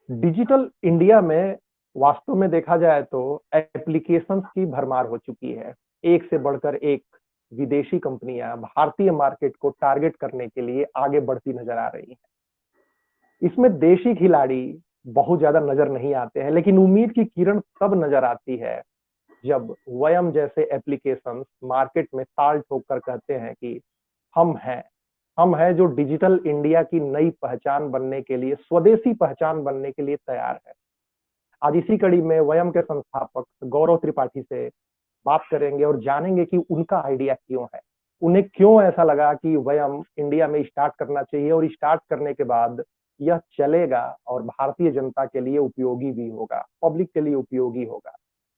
Digital India में वास्तव में देखा जाए तो एप्लीकेशंस की भरमार हो चुकी है। एक से बढ़कर एक विदेशी कंपनियां भारतीय मार्केट को टारगेट करने के लिए आगे बढ़ती नजर आ रही हैं। इसमें देशी खिलाड़ी बहुत ज्यादा नजर नहीं आते हैं, लेकिन उम्मीद की किरण तब नजर आती है जब वयम जैसे एप्लीकेशंस मार्केट में ताल ठोक कर कहते हैं कि हम हैं हम हैं जो डिजिटल इंडिया की नई पहचान बनने के लिए, स्वदेशी पहचान बनने के लिए तैयार है। आज इसी कड़ी में वयम के संस्थापक गौरव त्रिपाठी से बात करेंगे और जानेंगे कि उनका आइडिया क्यों है, उन्हें क्यों ऐसा लगा कि वयम इंडिया में स्टार्ट करना चाहिए और स्टार्ट करने के बाद यह चलेगा और भारतीय जनता के लिए उपयोगी भी होगा, पब्लिक के लिए उपयोगी होगा।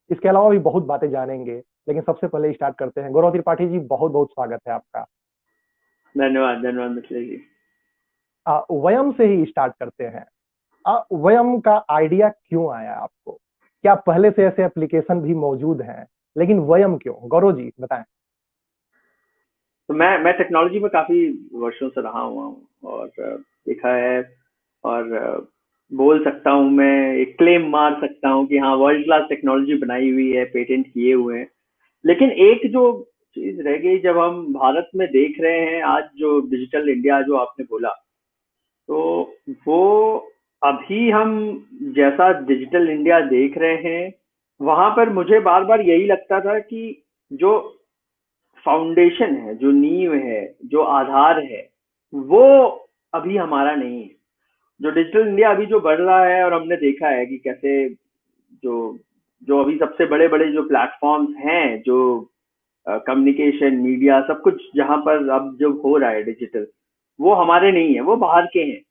इसके अलावा भी बहुत बातें जानेंगे, लेकिन सबसे पहले स्टार्ट करते हैं। गौरव त्रिपाठी जी, बहुत बहुत स्वागत है आपका। धन्यवाद धन्यवाद मिथिलेश जी। वयम से ही स्टार्ट करते हैं। वयम का आइडिया क्यों आया आपको? क्या पहले से ऐसे एप्लीकेशन भी मौजूद हैं, लेकिन वयम क्यों? गौरव जी बताएं। तो मैं टेक्नोलॉजी में काफी वर्षों से रहा हुआ हूँ और देखा है और बोल सकता हूँ, मैं एक क्लेम मार सकता हूँ कि हाँ, वर्ल्ड क्लास टेक्नोलॉजी बनाई हुई है, पेटेंट किए हुए हैं। लेकिन एक जो चीज रह गई, जब हम भारत में देख रहे हैं आज जो डिजिटल इंडिया जो आपने बोला, तो वो अभी हम जैसा डिजिटल इंडिया देख रहे हैं, वहां पर मुझे बार बार यही लगता था कि जो फाउंडेशन है, जो नींव है, जो आधार है, वो अभी हमारा नहीं है। जो डिजिटल इंडिया अभी जो बढ़ रहा है, और हमने देखा है कि कैसे जो जो अभी सबसे बड़े बड़े जो प्लेटफॉर्म्स हैं, जो कम्युनिकेशन मीडिया सब कुछ जहां पर अब जो हो रहा है डिजिटल, वो हमारे नहीं है, वो बाहर के हैं।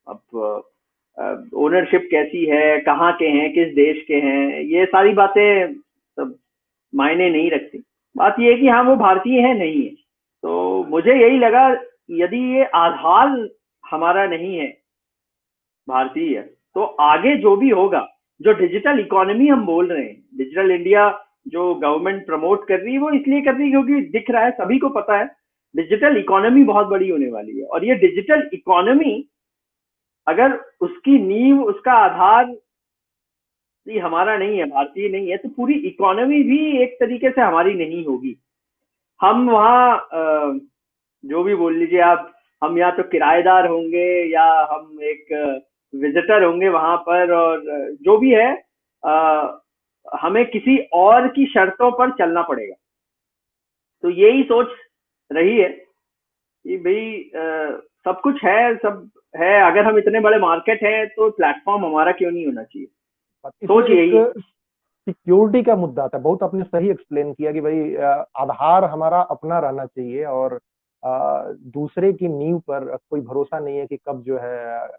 अब ओनरशिप कैसी है, कहाँ के हैं, किस देश के हैं, ये सारी बातें सब मायने नहीं रखती। बात ये है कि हाँ, वो भारतीय है नहीं है। तो मुझे यही लगा, यदि ये आधार हमारा नहीं है, भारतीय है, तो आगे जो भी होगा, जो डिजिटल इकोनॉमी हम बोल रहे हैं, डिजिटल इंडिया जो गवर्नमेंट प्रमोट कर रही है, वो इसलिए कर रही है क्योंकि दिख रहा है, सभी को पता है, डिजिटल इकोनॉमी बहुत बड़ी होने वाली है। और ये डिजिटल इकोनॉमी, अगर उसकी नींव, उसका आधार ये हमारा नहीं है, भारतीय नहीं है, तो पूरी इकोनॉमी भी एक तरीके से हमारी नहीं होगी। हम वहाँ जो भी बोल लीजिए आप, हम या तो किराएदार होंगे या हम एक विजिटर होंगे वहां पर, और जो भी है, हमें किसी और की शर्तों पर चलना पड़ेगा। तो यही सोच रही है कि भाई सब कुछ है, सब है, अगर हम इतने बड़े मार्केट हैं तो प्लेटफॉर्म हमारा क्यों नहीं होना चाहिए। इसमें सोच एक यही है। सिक्योरिटी का मुद्दा था, बहुत आपने सही एक्सप्लेन किया कि भाई आधार हमारा अपना रहना चाहिए और दूसरे की नींव पर कोई भरोसा नहीं है कि कब जो है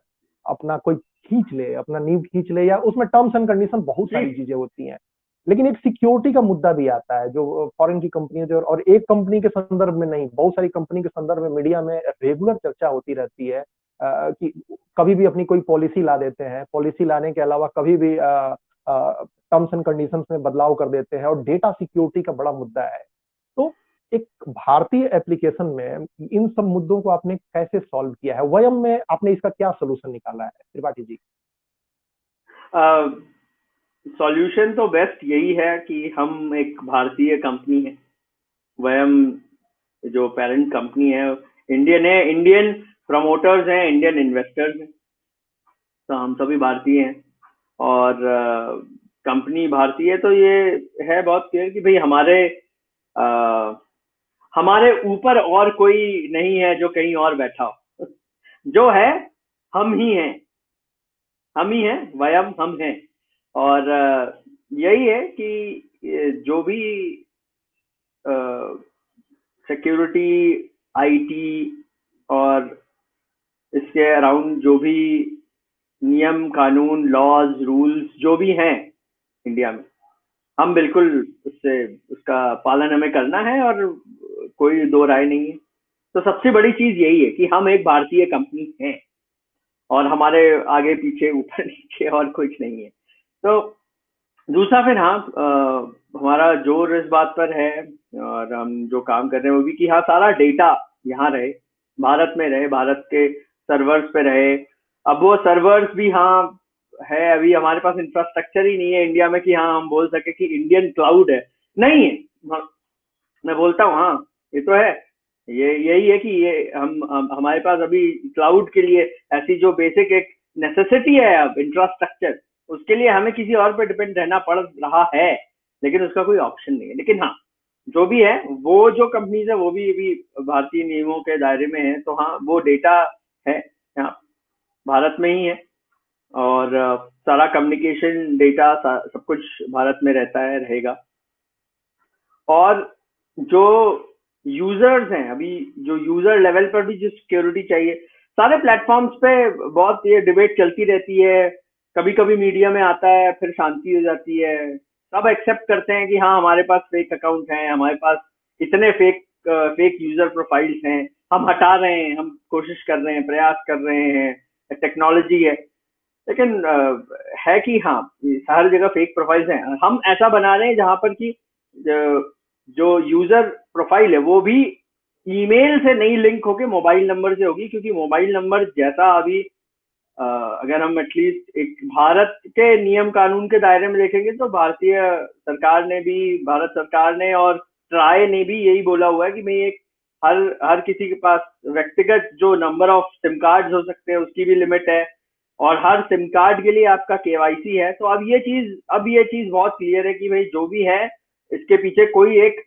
अपना कोई खींच ले, अपना नींव खींच ले, या उसमें टर्म्स एंड कंडीशन बहुत जी। सारी चीजें होती हैं। लेकिन एक सिक्योरिटी का मुद्दा भी आता है जो फॉरेन की कंपनियों से, और एक कंपनी के संदर्भ में नहीं, बहुत सारी कंपनी के संदर्भ में मीडिया में रेगुलर चर्चा होती रहती है कि कभी भी अपनी कोई पॉलिसी ला देते हैं, पॉलिसी लाने के अलावा कभी भी टर्म्स एंड कंडीशंस में बदलाव कर देते हैं, और डेटा सिक्योरिटी का बड़ा मुद्दा है। तो एक भारतीय एप्लीकेशन में इन सब मुद्दों को आपने कैसे सॉल्व किया है? वयम में आपने इसका क्या सोल्यूशन निकाला है त्रिपाठी जी? सॉल्यूशन तो बेस्ट यही है कि हम एक भारतीय कंपनी है, वयम जो पेरेंट कंपनी है, इंडियन है, इंडियन प्रमोटर्स हैं, इंडियन इन्वेस्टर्स हैं, तो हम सभी भारतीय हैं। और कंपनी भारतीय है, तो ये है बहुत क्लियर कि भाई अ, हमारे ऊपर और कोई नहीं है जो कहीं और बैठा हो। जो है, हम ही हैं, हम ही हैं, वयम हम हैं। और यही है कि जो भी सिक्योरिटी, आईटी और इसके अराउंड जो भी नियम कानून, लॉज, रूल्स जो भी हैं इंडिया में, हम बिल्कुल उससे उसका पालन हमें करना है, और कोई दो राय नहीं है। तो सबसे बड़ी चीज यही है कि हम एक भारतीय कंपनी हैं, और हमारे आगे पीछे ऊपर नीचे और कुछ नहीं है। तो दूसरा फिर हाँ, हमारा जोर इस बात पर है, और हम जो काम कर रहे हैं वो भी कि हाँ, सारा डेटा यहाँ रहे, भारत में रहे, भारत के सर्वर्स पे रहे। अब वो सर्वर्स भी हाँ, है, अभी हमारे पास इंफ्रास्ट्रक्चर ही नहीं है इंडिया में कि हाँ हम बोल सके कि इंडियन क्लाउड है, नहीं है। मैं बोलता हूँ हाँ ये तो है, ये यही है कि ये हम हमारे पास अभी क्लाउड के लिए ऐसी जो बेसिक एक नेसेसिटी है अब इंफ्रास्ट्रक्चर, उसके लिए हमें किसी और पे डिपेंड रहना पड़ रहा है, लेकिन उसका कोई ऑप्शन नहीं है। लेकिन हाँ जो भी है, वो जो कंपनीज है वो भी अभी भारतीय नियमों के दायरे में है, तो हाँ वो डेटा है यहाँ भारत में ही है, और सारा कम्युनिकेशन डेटा सब कुछ भारत में रहता है, रहेगा। और जो यूजर्स हैं, अभी जो यूजर लेवल पर भी जो सिक्योरिटी चाहिए, सारे प्लेटफॉर्म्स पे बहुत ये डिबेट चलती रहती है, कभी कभी मीडिया में आता है, फिर शांति हो जाती है, सब एक्सेप्ट करते हैं कि हाँ हमारे पास फेक अकाउंट हैं, हमारे पास इतने फेक यूजर प्रोफाइल्स हैं, हम हटा रहे हैं, हम कोशिश कर रहे हैं, प्रयास कर रहे हैं, टेक्नोलॉजी है। लेकिन है कि हाँ हर जगह फेक प्रोफाइल्स हैं, हम ऐसा बना रहे हैं जहां पर कि जो यूजर प्रोफाइल है वो भी ईमेल से नहीं लिंक होके मोबाइल नंबर से होगी, क्योंकि मोबाइल नंबर जैसा अभी अगर हम एटलीस्ट एक भारत के नियम कानून के दायरे में देखेंगे तो भारतीय सरकार ने भी, भारत सरकार ने और ट्राई ने भी यही बोला हुआ है कि भाई एक हर हर किसी के पास व्यक्तिगत जो नंबर ऑफ सिम कार्ड हो सकते हैं उसकी भी लिमिट है, और हर सिम कार्ड के लिए आपका केवाईसी है। तो अब ये चीज बहुत क्लियर है कि भाई जो भी है इसके पीछे कोई एक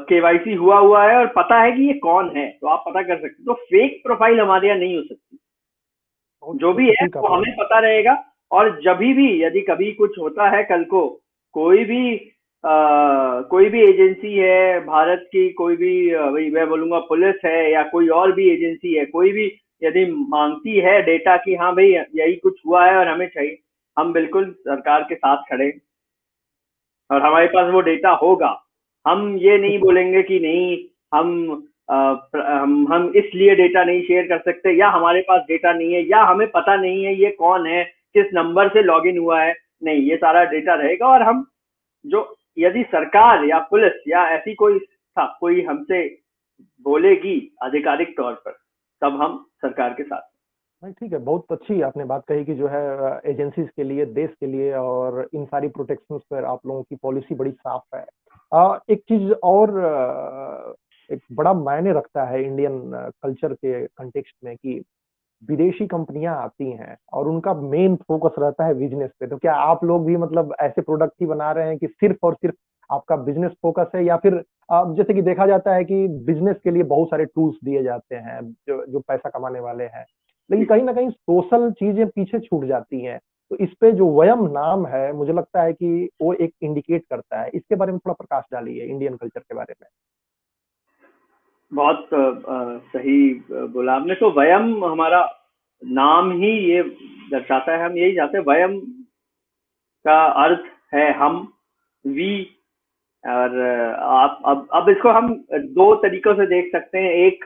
केवाईसी हुआ है और पता है कि ये कौन है, तो आप पता कर सकते। तो फेक प्रोफाइल हमारे यहाँ नहीं हो सकती, जो भी है वो हमें पता रहेगा। और जब भी यदि कभी कुछ होता है कल को, कोई भी एजेंसी है भारत की, कोई भी भाई मैं बोलूंगा पुलिस है या कोई और भी एजेंसी है, कोई भी यदि मांगती है डेटा कि हाँ भाई यही कुछ हुआ है और हमें चाहिए, हम बिल्कुल सरकार के साथ खड़े और हमारे पास वो डेटा होगा। हम ये नहीं बोलेंगे कि नहीं हम इसलिए डेटा नहीं शेयर कर सकते, या हमारे पास डेटा नहीं है, या हमें पता नहीं है ये कौन है, किस नंबर से लॉगिन हुआ है। नहीं, ये सारा डेटा रहेगा, और हम जो यदि सरकार या पुलिस या ऐसी कोई हमसे बोलेगी आधिकारिक तौर पर, तब हम सरकार के साथ। नहीं ठीक है, बहुत अच्छी आपने बात कही कि जो है एजेंसीज के लिए, देश के लिए और इन सारी प्रोटेक्शंस पर आप लोगों की पॉलिसी बड़ी साफ है। एक चीज और एक बड़ा मायने रखता है इंडियन कल्चर के कंटेक्स्ट में कि विदेशी कंपनियां आती हैं और उनका मेन फोकस रहता है बिजनेस पे। तो क्या आप लोग भी मतलब ऐसे प्रोडक्ट ही बना रहे हैं कि सिर्फ और सिर्फ आपका बिजनेस फोकस है, या फिर जैसे कि देखा जाता है कि बिजनेस के लिए बहुत सारे टूल्स दिए जाते हैं जो जो पैसा कमाने वाले हैं, लेकिन कहीं ना कहीं सोशल चीजें पीछे छूट जाती हैं। तो इस पे जो वयम नाम है, मुझे लगता है कि वो एक इंडिकेट करता है। इसके बारे में थोड़ा प्रकाश डालिए, इंडियन कल्चर के बारे में। बहुत सही बोला आपने। तो वयम हमारा नाम ही ये दर्शाता है, हम यही चाहते हैं। वयम का अर्थ है हम, वी। और आप अब इसको हम दो तरीकों से देख सकते हैं। एक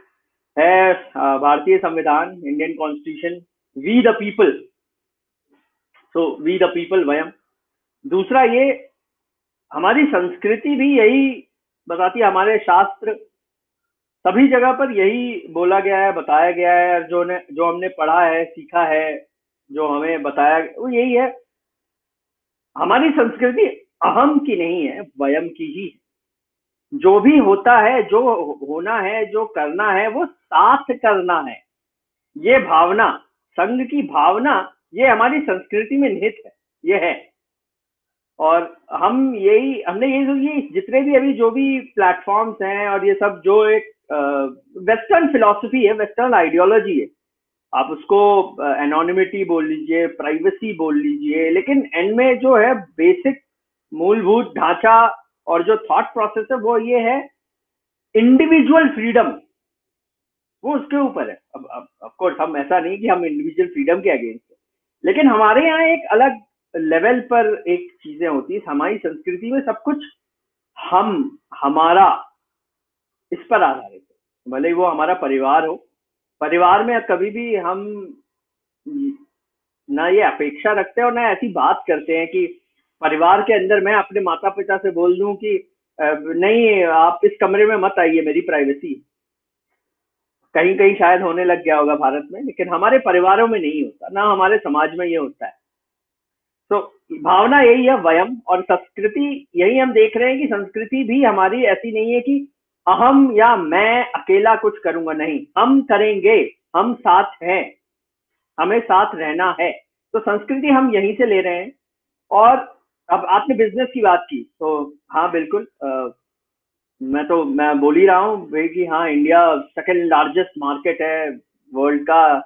है भारतीय संविधान, Indian constitution, we the people, so we the people वयम। दूसरा ये हमारी संस्कृति भी यही बताती है, हमारे शास्त्र सभी जगह पर यही बोला गया है, बताया गया है, जो हमने पढ़ा है, सीखा है, जो हमें बताया वो यही है। हमारी संस्कृति अहम की नहीं है, वयम की ही। जो भी होता है, जो होना है, जो करना है, वो साथ करना है। ये भावना, संघ की भावना, ये हमारी संस्कृति में निहित है, ये है। और हमने ये जितने भी अभी जो भी प्लेटफॉर्म्स हैं और ये सब जो एक वेस्टर्न फिलॉसफी है, वेस्टर्न आइडियोलॉजी है, आप उसको एनोनिमिटी बोल लीजिए, प्राइवेसी बोल लीजिए, लेकिन एंड में जो है बेसिक मूलभूत ढांचा और जो थॉट प्रोसेस है वो ये है इंडिविजुअल फ्रीडम, वो उसके ऊपर है। अब ऑफ कोर्स हम ऐसा नहीं कि हम इंडिविजुअल फ्रीडम के अगेंस्ट है, लेकिन हमारे यहाँ एक अलग लेवल पर एक चीजें होती है। हमारी संस्कृति में सब कुछ हम, हमारा, इस पर आधारित है। भले ही वो हमारा परिवार हो, परिवार में कभी भी हम ना ये अपेक्षा रखते हैं और ना ऐसी बात करते हैं कि परिवार के अंदर मैं अपने माता पिता से बोल दूं कि नहीं आप इस कमरे में मत आइए, मेरी प्राइवेसी। कहीं कहीं शायद होने लग गया होगा भारत में, लेकिन हमारे परिवारों में नहीं होता, ना हमारे समाज में ये होता है। तो भावना यही है, वयम, और संस्कृति यही हम देख रहे हैं कि संस्कृति भी हमारी ऐसी नहीं है कि अहम या मैं अकेला कुछ करूंगा, नहीं, हम करेंगे, हम साथ हैं, हमें साथ रहना है। तो संस्कृति हम यहीं से ले रहे हैं। और अब आपने बिजनेस की बात की, तो हाँ बिल्कुल, मैं बोल ही रहा हूँ भाई कि हाँ, इंडिया सेकंड लार्जेस्ट मार्केट है वर्ल्ड का।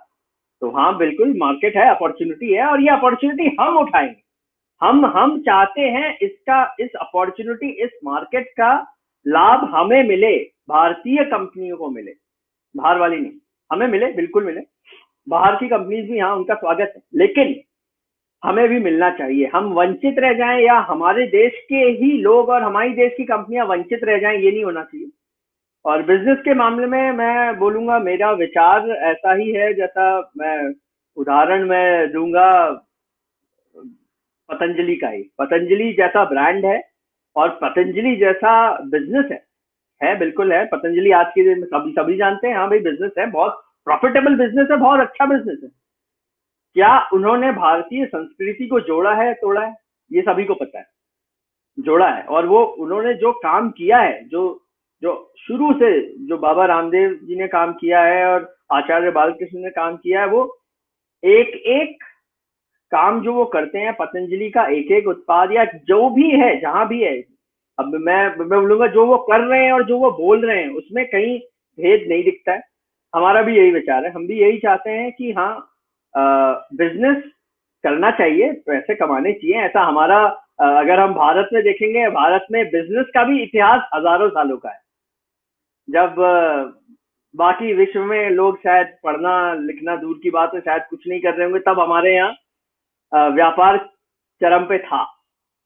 तो हाँ बिल्कुल मार्केट है, अपॉर्चुनिटी है, और ये अपॉर्चुनिटी हम उठाएंगे। हम चाहते हैं इसका, इस अपॉर्चुनिटी, इस मार्केट का लाभ हमें मिले, भारतीय कंपनियों को मिले, बाहर वाली नहीं, हमें मिले, बिल्कुल मिले। बाहर की कंपनीज भी, हाँ, उनका स्वागत है, लेकिन हमें भी मिलना चाहिए। हम वंचित रह जाएं या हमारे देश के ही लोग और हमारी देश की कंपनियां वंचित रह जाएं, ये नहीं होना चाहिए। और बिजनेस के मामले में मैं बोलूंगा, मेरा विचार ऐसा ही है, जैसा मैं उदाहरण मैं दूंगा पतंजलि का ही। पतंजलि जैसा ब्रांड है और पतंजलि जैसा बिजनेस है बिल्कुल है। पतंजलि आज के दिन में सभी सभी जानते हैं, हाँ भाई बिजनेस है, बहुत प्रॉफिटेबल बिजनेस है, बहुत अच्छा बिजनेस है। क्या उन्होंने भारतीय संस्कृति को जोड़ा है, तोड़ा है? ये सभी को पता है, जोड़ा है। और वो उन्होंने जो काम किया है, जो जो शुरू से जो बाबा रामदेव जी ने काम किया है और आचार्य बालकृष्ण ने काम किया है, वो एक एक काम जो वो करते हैं, पतंजलि का एक एक उत्पाद या जो भी है, जहां भी है, अब मैं बोलूंगा जो वो कर रहे हैं और जो वो बोल रहे हैं, उसमें कहीं भेद नहीं दिखता है। हमारा भी यही विचार है, हम भी यही चाहते हैं कि हाँ, बिजनेस करना चाहिए, पैसे कमाने चाहिए, ऐसा हमारा अगर हम भारत में देखेंगे, भारत में बिजनेस का भी इतिहास हजारों सालों का है। जब बाकी विश्व में लोग शायद पढ़ना लिखना दूर की बात है, शायद कुछ नहीं कर रहे होंगे, तब हमारे यहाँ व्यापार चरम पे था।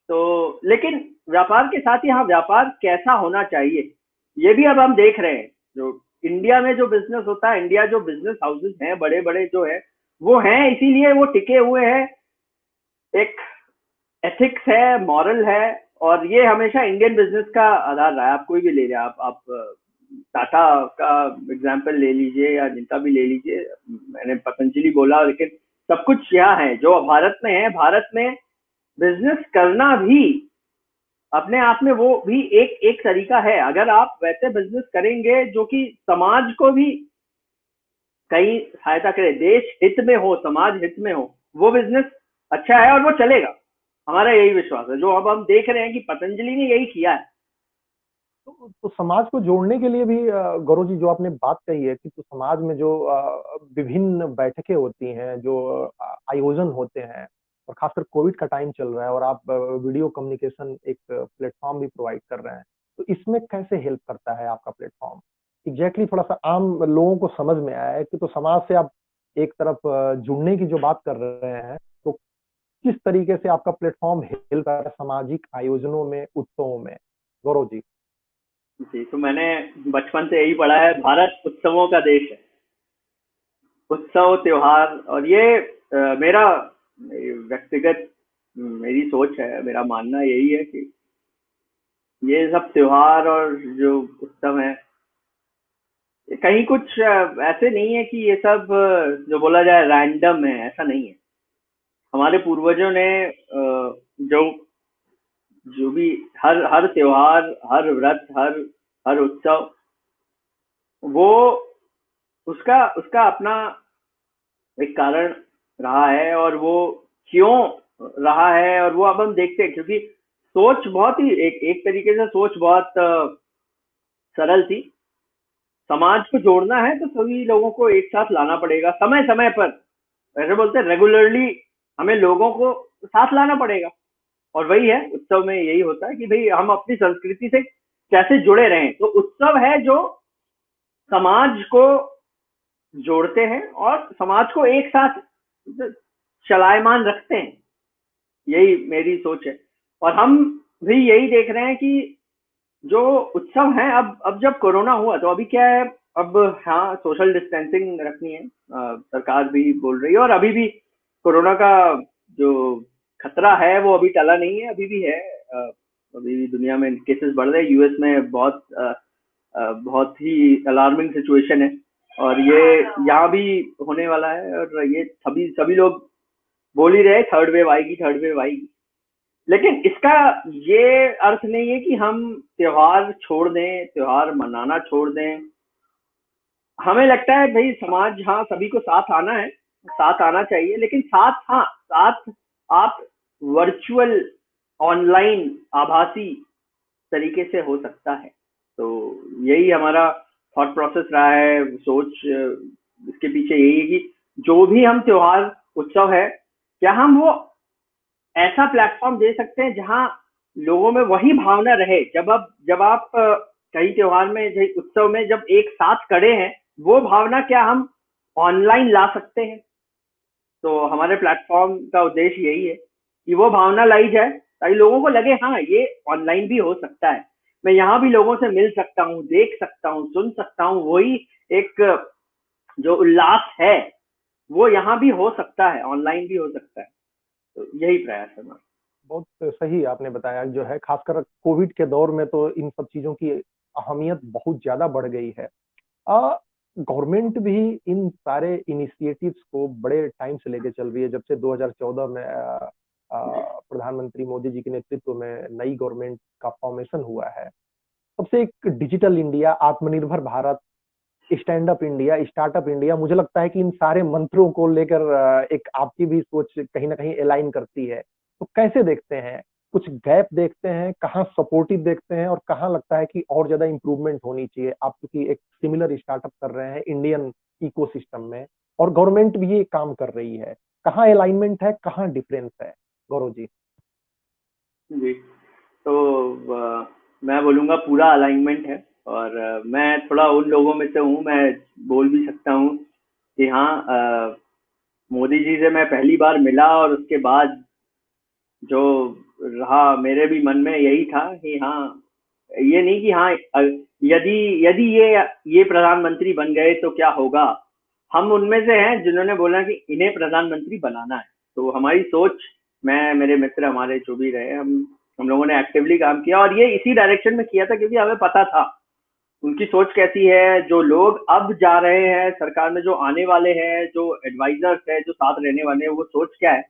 तो लेकिन व्यापार के साथ ही, हाँ, व्यापार कैसा होना चाहिए ये भी अब हम देख रहे हैं। जो इंडिया में जो बिजनेस होता है, इंडिया जो बिजनेस हाउसेस हैं बड़े बड़े जो है, वो हैं इसीलिए वो टिके हुए हैं। एक एथिक्स है, मॉरल है, और ये हमेशा इंडियन बिजनेस का आधार रहा है। आप कोई भी ले लिया, आप टाटा का एग्जाम्पल ले लीजिए या जिनका भी ले लीजिए, मैंने पतंजलि बोला, लेकिन सब कुछ यहाँ है जो भारत में है। भारत में बिजनेस करना भी अपने आप में वो भी एक एक तरीका है। अगर आप वैसे बिजनेस करेंगे जो कि समाज को भी कहीं सहायता करे, देश हित में हो, समाज हित में हो, वो बिजनेस अच्छा है और वो चलेगा। हमारा यही विश्वास है, जो अब हम देख रहे हैं कि पतंजलि ने यही किया है। तो समाज को जोड़ने के लिए भी गौरव जी, जो आपने बात कही है कि तो समाज में जो विभिन्न बैठकें होती हैं, जो आयोजन होते हैं, और खासकर कोविड का टाइम चल रहा है और आप वीडियो कम्युनिकेशन एक प्लेटफॉर्म भी प्रोवाइड कर रहे हैं, तो इसमें कैसे हेल्प करता है आपका प्लेटफॉर्म? एग्जैक्टली थोड़ा सा आम लोगों को समझ में आया है कि तो समाज से आप एक तरफ जुड़ने की जो बात कर रहे हैं, तो किस तरीके से आपका प्लेटफॉर्म हेल्प कर रहा है सामाजिक आयोजनों में, उत्सवों में, गौरव जी? जी, तो मैंने बचपन से यही पढ़ा है, भारत उत्सवों का देश है। उत्सव, त्योहार, और ये मेरा व्यक्तिगत मेरी सोच है, मेरा मानना यही है कि ये सब त्योहार और जो उत्सव है, कहीं कुछ ऐसे नहीं है कि ये सब जो बोला जाए रैंडम है, ऐसा नहीं है। हमारे पूर्वजों ने जो जो भी हर हर त्योहार, हर व्रत, हर हर उत्सव, वो उसका उसका अपना एक कारण रहा है, और वो क्यों रहा है, और वो अब हम देखते हैं। क्योंकि सोच बहुत ही एक तरीके से सोच बहुत सरल थी। समाज को जोड़ना है तो सभी लोगों को एक साथ लाना पड़ेगा, समय समय पर, वैसे बोलते हैं रेगुलरली, हमें लोगों को साथ लाना पड़ेगा। और वही है, उत्सव में यही होता है कि भाई हम अपनी संस्कृति से कैसे जुड़े रहें। तो उत्सव है जो समाज को जोड़ते हैं और समाज को एक साथ चलायमान रखते हैं, यही मेरी सोच है। और हम भी यही देख रहे हैं कि जो उत्सव है, अब जब कोरोना हुआ तो अभी क्या है, अब हाँ, सोशल डिस्टेंसिंग रखनी है, सरकार भी बोल रही है, और अभी भी कोरोना का जो खतरा है वो अभी टला नहीं है, अभी भी है। अभी भी दुनिया में केसेस बढ़ रहे हैं, यूएस में बहुत बहुत ही अलार्मिंग सिचुएशन है। और ये यहाँ भी होने वाला है, और ये सभी सभी लोग बोल ही रहे थर्ड वेव आएगी, थर्ड वेव आएगी। लेकिन इसका ये अर्थ नहीं है कि हम त्योहार छोड़ दें, त्योहार मनाना छोड़ दें। हमें लगता है भाई समाज, हाँ सभी को साथ आना है, साथ आना चाहिए, लेकिन साथ, हाँ साथ आप वर्चुअल, ऑनलाइन, आभासी तरीके से हो सकता है। तो यही हमारा थॉट प्रोसेस रहा है, सोच इसके पीछे यही है कि जो भी हम त्योहार उत्सव है, क्या हम वो ऐसा प्लेटफॉर्म दे सकते हैं जहां लोगों में वही भावना रहे। जब आप कई त्योहार में, उत्सव में जब एक साथ खड़े हैं, वो भावना क्या हम ऑनलाइन ला सकते हैं। तो हमारे प्लेटफॉर्म का उद्देश्य यही है कि वो भावना लाई जाए, ताकि लोगों को लगे हाँ ये ऑनलाइन भी हो सकता है, मैं यहाँ भी लोगों से मिल सकता हूँ, देख सकता हूँ, सुन सकता हूँ, वही एक जो उल्लास है वो यहाँ भी हो सकता है, ऑनलाइन भी हो सकता है। तो यही प्रयास है हमारा। बहुत सही आपने बताया, जो है खासकर कोविड के दौर में तो इन सब चीजों की अहमियत बहुत ज्यादा बढ़ गई है। गवर्नमेंट भी इन सारे इनिशिएटिव्स को बड़े टाइम से लेके चल रही है, जब से 2014 में प्रधानमंत्री मोदी जी के नेतृत्व में नई गवर्नमेंट का फॉर्मेशन हुआ है। तब से एक डिजिटल इंडिया, आत्मनिर्भर Bharat, stand up India, startup India, मुझे लगता है कि इन सारे मंत्रों को लेकर एक आपकी भी सोच कहीं ना कहीं अलाइन करती है। तो कैसे देखते हैं, कुछ गैप देखते हैं, कहाँ सपोर्टिव देखते हैं, और कहाँ लगता है कि और ज्यादा इंप्रूवमेंट होनी चाहिए? आप क्योंकि एक सिमिलर स्टार्टअप कर रहे हैं इंडियन इकोसिस्टम में, और गवर्नमेंट भी ये काम कर रही है, कहाँ अलाइनमेंट है, कहाँ डिफरेंस है, गौरव जी? जी, तो मैं बोलूँगा पूरा अलाइनमेंट है। और मैं थोड़ा उन लोगों में से हूँ, मैं बोल भी सकता हूँ कि हाँ, मोदी जी से मैं पहली बार मिला और उसके बाद जो रहा मेरे भी मन में यही था कि हाँ, ये नहीं कि हाँ, यदि यदि ये प्रधानमंत्री बन गए तो क्या होगा। हम उनमें से हैं जिन्होंने बोला कि इन्हें प्रधानमंत्री बनाना है। तो हमारी सोच, मैं, मेरे मित्र, हमारे जो भी रहे, हम लोगों ने एक्टिवली काम किया, और ये इसी डायरेक्शन में किया था, क्योंकि हमें पता था उनकी सोच कैसी है। जो लोग अब जा रहे हैं सरकार में, जो आने वाले हैं, जो एडवाइजर्स है, जो साथ रहने वाले हैं, वो सोच क्या है।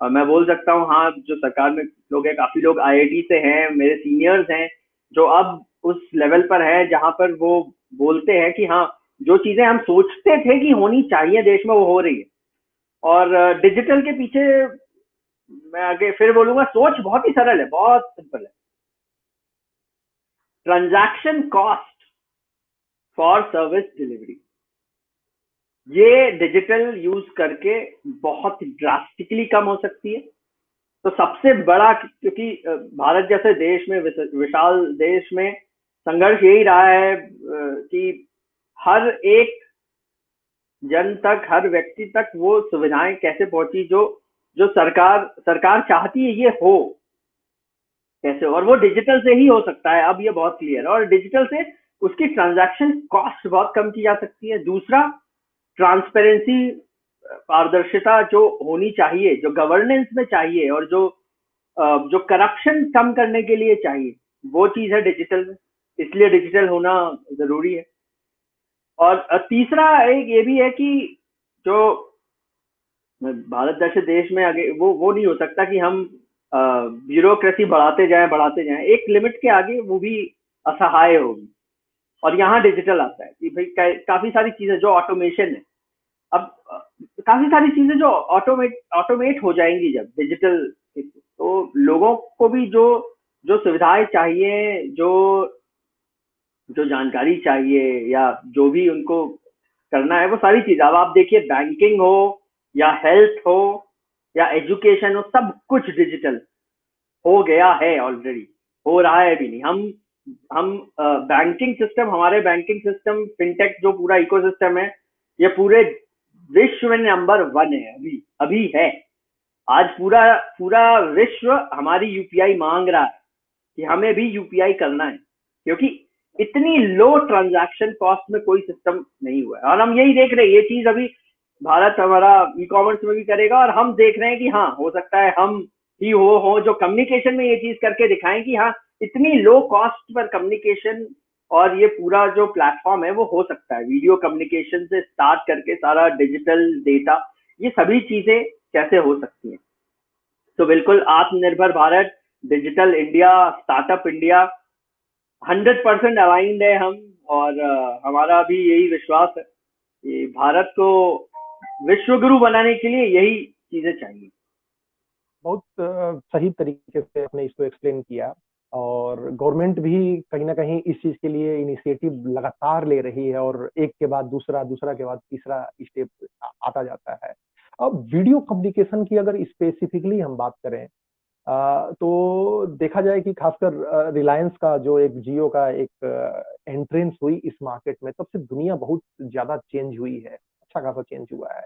मैं बोल सकता हूँ, हाँ जो सरकार में लोग हैं, काफी लोग आईआईटी से हैं, मेरे सीनियर्स हैं, जो अब उस लेवल पर है जहां पर वो बोलते हैं कि हाँ, जो चीजें हम सोचते थे कि होनी चाहिए देश में, वो हो रही है। और डिजिटल के पीछे मैं आगे फिर बोलूंगा, सोच बहुत ही सरल है, बहुत सिंपल है। Transaction cost for service delivery, ये डिजिटल यूज करके बहुत ड्रास्टिकली कम हो सकती है। तो सबसे बड़ा, क्योंकि भारत जैसे देश में, विशाल देश में, संघर्ष यही रहा है कि हर एक जन तक, हर व्यक्ति तक वो सुविधाएं कैसे पहुंची जो जो सरकार सरकार चाहती है ये हो कैसे, और वो डिजिटल से ही हो सकता है। अब ये बहुत क्लियर है, और डिजिटल से उसकी ट्रांजैक्शन कॉस्ट बहुत कम की जा सकती है। दूसरा, ट्रांसपेरेंसी, पारदर्शिता जो होनी चाहिए, जो गवर्नेंस में चाहिए, और जो करप्शन कम करने के लिए चाहिए, वो चीज है डिजिटल में। इसलिए डिजिटल होना जरूरी है। और तीसरा एक ये भी है कि जो भारत जैसे देश में आगे वो नहीं हो सकता कि हम ब्यूरोक्रेसी बढ़ाते जाएं, एक लिमिट के आगे वो भी असहाय होगी। और यहाँ डिजिटल आता है कि भाई काफी सारी चीजें जो ऑटोमेशन है, अब काफी सारी चीजें जो ऑटोमेट हो जाएंगी जब डिजिटल, तो लोगों को भी जो जो सुविधाएं चाहिए, जो जो जानकारी चाहिए, या जो भी उनको करना है, वो सारी चीज, अब आप देखिए बैंकिंग हो, या हेल्थ हो, या एजुकेशन हो, सब कुछ डिजिटल हो गया है ऑलरेडी, हो रहा है भी नहीं। हम बैंकिंग सिस्टम, हमारे बैंकिंग सिस्टम, फिनटेक जो पूरा इकोसिस्टम है, ये पूरे विश्व में नंबर 1 है, अभी अभी है। आज पूरा पूरा विश्व हमारी यूपीआई मांग रहा है कि हमें भी यूपीआई करना है, क्योंकि इतनी लो ट्रांजैक्शन कॉस्ट में कोई सिस्टम नहीं हुआ है। और हम यही देख रहे हैं, ये चीज अभी भारत हमारा ई कॉमर्स में भी करेगा, और हम देख रहे हैं कि हाँ, हो सकता है हम ही हो जो कम्युनिकेशन में ये चीज करके दिखाएं कि हाँ, इतनी लो कॉस्ट पर कम्युनिकेशन और ये पूरा जो प्लेटफॉर्म है वो हो सकता है, वीडियो कम्युनिकेशन से स्टार्ट करके सारा डिजिटल डेटा, ये सभी चीजें कैसे हो सकती हैं। तो बिल्कुल आत्मनिर्भर Bharat, digital India, startup India 100% aligned है हम। और हमारा भी यही विश्वास है कि भारत को विश्व गुरु बनाने के लिए यही चीजें चाहिए। बहुत सही तरीके से आपने इसको एक्सप्लेन किया, और गवर्नमेंट भी कहीं ना कहीं इस चीज के लिए इनिशिएटिव लगातार ले रही है, और एक के बाद दूसरा, दूसरा के बाद तीसरा स्टेप आता जाता है। अब वीडियो कम्युनिकेशन की अगर स्पेसिफिकली हम बात करें, तो देखा जाए कि खासकर रिलायंस का जो एक जियो का एक एंट्रेंस हुई इस मार्केट में, तब से दुनिया बहुत ज्यादा चेंज हुई है, अच्छा खासा चेंज हुआ है।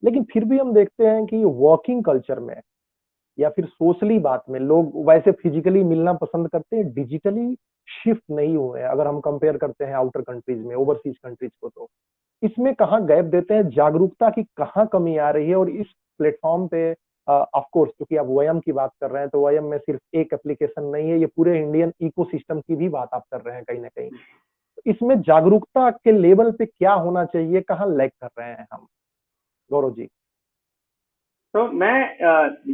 लेकिन फिर भी हम देखते हैं कि वर्किंग कल्चर में या फिर सोशली बात में लोग वैसे फिजिकली मिलना पसंद करते हैं, डिजिटली शिफ्ट नहीं हुए हैं। अगर हम कंपेयर करते हैं आउटर कंट्रीज में, ओवरसीज कंट्रीज को, तो इसमें कहाँ गैप देते हैं, जागरूकता की कहाँ कमी आ रही है। और इस प्लेटफॉर्म पे ऑफ कोर्स क्योंकि आप वयम की बात कर रहे हैं, तो वयम में सिर्फ एक एप्लीकेशन नहीं है, ये पूरे इंडियन इकोसिस्टम की भी बात आप कर रहे हैं कहीं ना कहीं। इसमें जागरूकता के लेवल पे क्या होना चाहिए, कहाँ लैग कर रहे हैं हम, गौरव जी? तो मैं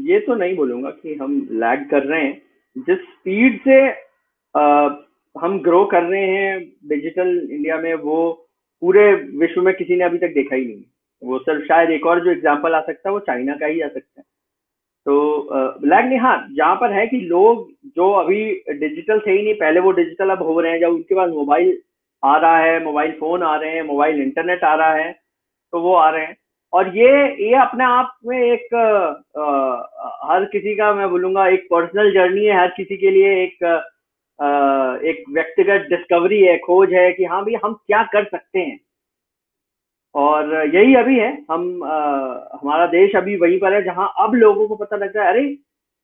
ये तो नहीं बोलूंगा कि हम लैग कर रहे हैं। जिस स्पीड से हम ग्रो कर रहे हैं डिजिटल इंडिया में, वो पूरे विश्व में किसी ने अभी तक देखा ही नहीं। वो सिर्फ शायद एक और जो एग्जांपल आ सकता है वो चाइना का ही आ सकता है। तो लैग नहीं, हाँ जहाँ पर है कि लोग जो अभी डिजिटल थे ही नहीं पहले, वो डिजिटल अब हो रहे हैं। जब उनके पास मोबाइल आ रहा है, मोबाइल फोन आ रहे हैं, मोबाइल इंटरनेट आ रहा है, तो वो आ रहे हैं। और ये अपने आप में एक हर किसी का, मैं बोलूंगा एक पर्सनल जर्नी है हर किसी के लिए। एक व्यक्तिगत डिस्कवरी है, खोज है कि हाँ भाई हम क्या कर सकते हैं। और यही अभी है, हमारा देश अभी वहीं पर है जहां अब लोगों को पता लगता है, अरे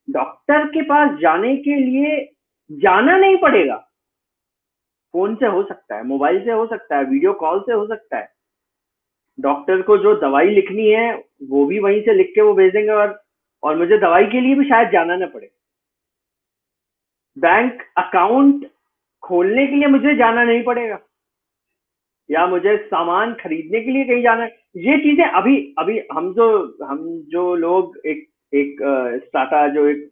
डॉक्टर के पास जाने के लिए जाना नहीं पड़ेगा, फोन से हो सकता है, मोबाइल से हो सकता है, वीडियो कॉल से हो सकता है। डॉक्टर को जो दवाई लिखनी है वो भी वहीं से लिख के वो भेज देंगे, और मुझे दवाई के लिए भी शायद जाना ना पड़े। बैंक अकाउंट खोलने के लिए मुझे जाना नहीं पड़ेगा, या मुझे सामान खरीदने के लिए कहीं जाना है। ये चीजें अभी अभी हम जो लोग एक एक स्टार्टा जो एक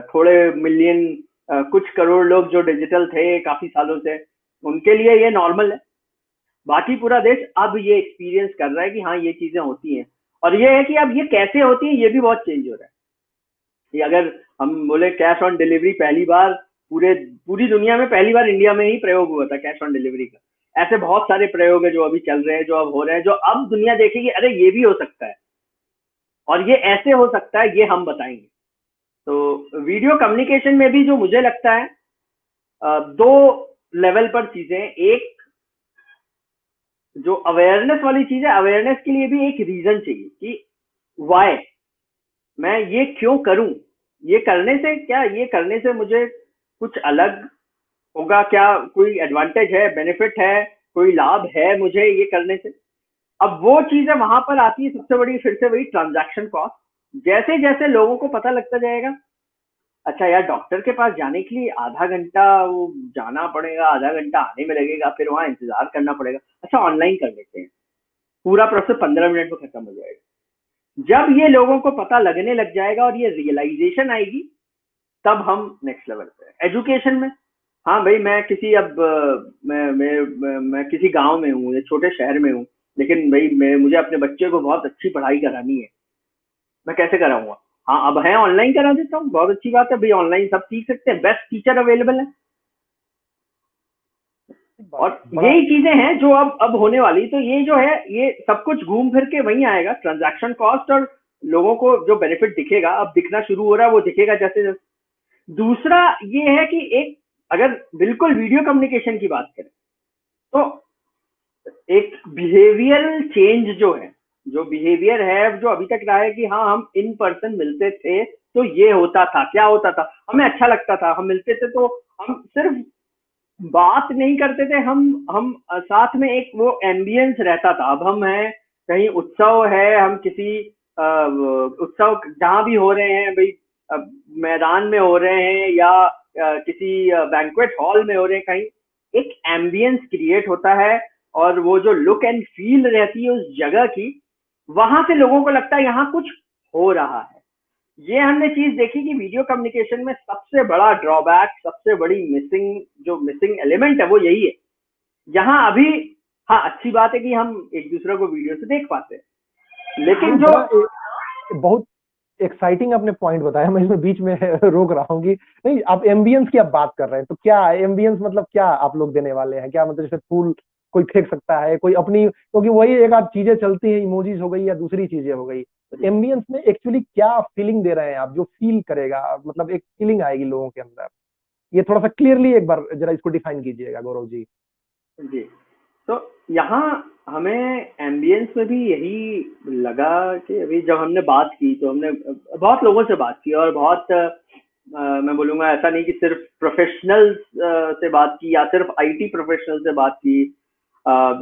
थोड़े मिलियन, कुछ करोड़ लोग जो डिजिटल थे काफी सालों से, उनके लिए ये नॉर्मल है। बाकी पूरा देश अब ये एक्सपीरियंस कर रहा है कि हाँ ये चीजें होती हैं। और ये है कि अब ये कैसे होती है ये भी बहुत चेंज हो रहा है। कि अगर हम बोले कैश ऑन डिलीवरी पहली बार पूरी दुनिया में पहली बार इंडिया में ही प्रयोग हुआ था कैश ऑन डिलीवरी का। ऐसे बहुत सारे प्रयोग है जो अभी चल रहे हैं, जो अब हो रहे हैं, जो अब दुनिया देखेगी, अरे ये भी हो सकता है और ये ऐसे हो सकता है, ये हम बताएंगे। तो वीडियो कम्युनिकेशन में भी जो मुझे लगता है दो लेवल पर चीजें। एक जो अवेयरनेस वाली चीज है, अवेयरनेस के लिए भी एक रीजन चाहिए कि वाई, मैं ये क्यों करूं, ये करने से क्या, ये करने से मुझे कुछ अलग होगा क्या, कोई एडवांटेज है, बेनिफिट है, कोई लाभ है मुझे ये करने से। अब वो चीजें वहां पर आती है सबसे बड़ी, फिर से वही ट्रांजैक्शन कॉस्ट। जैसे जैसे लोगों को पता लगता जाएगा, अच्छा यार डॉक्टर के पास जाने के लिए आधा घंटा वो जाना पड़ेगा, आधा घंटा आने में लगेगा, फिर वहां इंतजार करना पड़ेगा, अच्छा ऑनलाइन कर लेते हैं, पूरा प्रोसेस 15 मिनट में खत्म हो जाएगा। जब ये लोगों को पता लगने लग जाएगा और ये रियलाइजेशन आएगी, तब हम नेक्स्ट लेवल पे एजुकेशन में। हाँ भाई मैं किसी अब मैं किसी गांव में हूँ या छोटे शहर में हूँ, लेकिन भाई मुझे अपने बच्चे को बहुत अच्छी पढ़ाई करानी है, मैं कैसे कराऊंगा? हाँ अब है, ऑनलाइन करा देता हूँ, बहुत अच्छी बात है भाई, ऑनलाइन सब सीख सकते हैं, बेस्ट टीचर अवेलेबल है। और बड़ा यही चीजें हैं जो अब होने वाली। तो ये जो है ये सब कुछ घूम फिर के वहीं आएगा, ट्रांजैक्शन कॉस्ट। और लोगों को जो बेनिफिट दिखेगा, अब दिखना शुरू हो रहा है, वो दिखेगा जैसे जैसे। दूसरा ये है कि एक, अगर बिल्कुल वीडियो कम्युनिकेशन की बात करें, तो एक बिहेवियरल चेंज जो है, जो बिहेवियर है जो अभी तक रहा है कि हाँ हम इन पर्सन मिलते थे तो ये होता था, क्या होता था, हमें अच्छा लगता था, हम मिलते थे तो हम सिर्फ बात नहीं करते थे, हम साथ में एक वो एम्बियंस रहता था। अब हम हैं कहीं उत्सव है, हम किसी उत्सव जहां भी हो रहे हैं भाई, मैदान में हो रहे हैं या किसी बैंक्वेट हॉल में हो रहे हैं कहीं, एक एम्बियंस क्रिएट होता है और वो जो लुक एंड फील रहती है उस जगह की, वहां से लोगों को लगता है यहाँ कुछ हो रहा है। ये हमने चीज देखी कि वीडियो कम्युनिकेशन में सबसे बड़ा ड्रॉबैक, सबसे बड़ी मिसिंग एलिमेंट है वो यही है। यहाँ अभी हाँ अच्छी बात है कि हम एक दूसरे को वीडियो से देख पाते हैं, लेकिन जो बहुत एक्साइटिंग आपने पॉइंट बताया, मैं इसमें बीच में रोक रहा हूँ कि नहीं, आप एम्बियंस की आप बात कर रहे हैं, तो क्या एम्बियंस मतलब क्या आप लोग देने वाले हैं? क्या मतलब जैसे फूल कोई फेंक सकता है, कोई अपनी, क्योंकि वही एक आध चीजें चलती हैं, इमोजीज हो गई या दूसरी चीजें हो गई, तो एम्बियंस में एक्चुअली क्या फीलिंग दे रहे हैं आप, जो फील करेगा, मतलब एक फीलिंग आएगी लोगों के अंदर? ये थोड़ा सा क्लियरली एक बार जरा इसको डिफाइन कीजिएगा गौरव जी। जी, तो यहाँ हमें एम्बियंस में भी यही लगा कि अभी जब हमने बात की तो हमने बहुत लोगों से बात की और बहुत मैं बोलूँगा ऐसा नहीं कि सिर्फ प्रोफेशनल्स से बात की या सिर्फ आईटी प्रोफेशनल से बात की,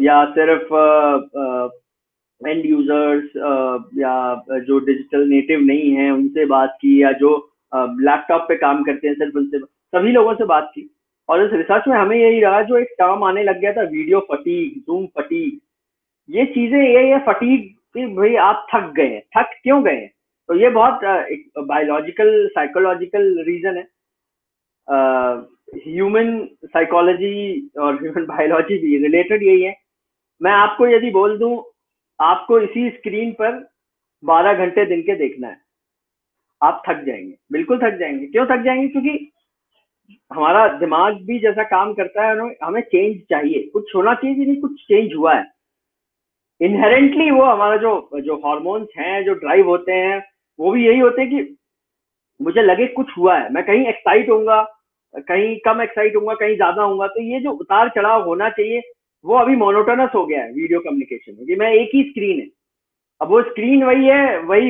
या सिर्फ एंड यूजर्स या जो डिजिटल नेटिव नहीं है उनसे बात की, या जो लैपटॉप पे काम करते हैं सिर्फ उनसे, सभी लोगों से बात की। और इस रिसर्च में हमें यही रहा, जो एक टर्म आने लग गया था वीडियो फटीग, जूम फटीग, ये चीजें ये फटीग कि भाई आप थक गए हैं, थक क्यों गए हैं? तो ये बहुत एक बायोलॉजिकल साइकोलॉजिकल रीजन है। ह्यूमन साइकोलॉजी और ह्यूमन बायोलॉजी भी रिलेटेड यही है। मैं आपको यदि बोल दूं आपको इसी स्क्रीन पर 12 घंटे दिन के देखना है, आप थक जाएंगे, बिल्कुल थक जाएंगे। क्यों थक जाएंगे? क्योंकि हमारा दिमाग भी जैसा काम करता है, हमें चेंज चाहिए, कुछ होना चाहिए, नहीं कुछ चेंज हुआ है इनहेरेंटली। वो हमारा जो जो हार्मोन्स हैं, जो ड्राइव होते हैं, वो भी यही होते हैं कि मुझे लगे कुछ हुआ है, मैं कहीं एक्साइट होऊंगा, कहीं कम एक्साइट होऊंगा, कहीं ज्यादा होऊंगा। तो ये जो उतार चढ़ाव होना चाहिए वो अभी मोनोटोनस हो गया है वीडियो कम्युनिकेशन में, कि मैं एक ही स्क्रीन है। अब वो स्क्रीन वही है, वही